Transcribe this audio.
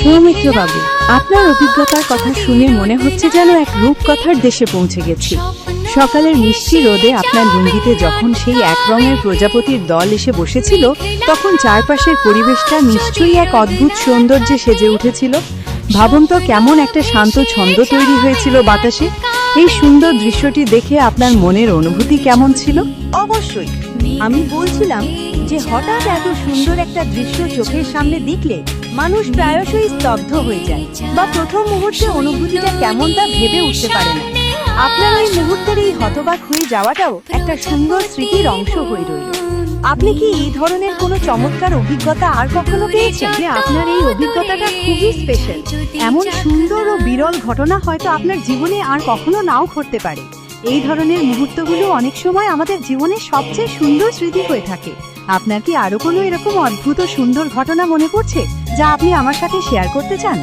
সৌমিত্র বাবু, আপনার অভিজ্ঞতার কথা শুনে মনে হচ্ছে যেন এক রূপকথার দেশে পৌঁছে গেছি। সকালের মিষ্টি রোদে আপনার লুঙ্গিতে যখন সেই এক রঙের প্রজাপতির দল এসে বসেছিল, তখন চারপাশের পরিবেশটা নিশ্চয়ই এক অদ্ভুত সৌন্দর্যে সেজে উঠেছিল। ভাবুন তো, কেমন একটা শান্ত ছন্দ তৈরি হয়েছিল বাতাসে। এই সুন্দর দৃশ্যটি দেখে আপনার মনের অনুভূতি কেমন ছিল? অবশ্যই, আমি বলছিলাম যে হঠাৎ এত সুন্দর একটা দৃশ্য চোখের সামনে দেখলে মানুষ প্রায়শই স্তব্ধ হয়ে যায় বা প্রথম মুহূর্তে অনুভূতিটা কেমন তা ভেবে উঠতে পারে না। আপনার ওই মুহূর্তের এই হতবাক হয়ে যাওয়াটাও একটা সুন্দর স্মৃতির অংশ হয়ে রইল। আপনি কি এই ধরনের কোনো চমৎকার অভিজ্ঞতা আর কখনো পেয়েছেন? যে আপনার এই অভিজ্ঞতাটা খুবই স্পেশাল। এমন সুন্দর ও বিরল ঘটনা হয়তো আপনার জীবনে আর কখনো নাও ঘটতে পারে। এই ধরনের মুহূর্তগুলো অনেক সময় আমাদের জীবনের সবচেয়ে সুন্দর স্মৃতি হয়ে থাকে। আপনার কি আরো কোনো এরকম অদ্ভুত ও সুন্দর ঘটনা মনে পড়ছে যা আপনি আমার সাথে শেয়ার করতে চান?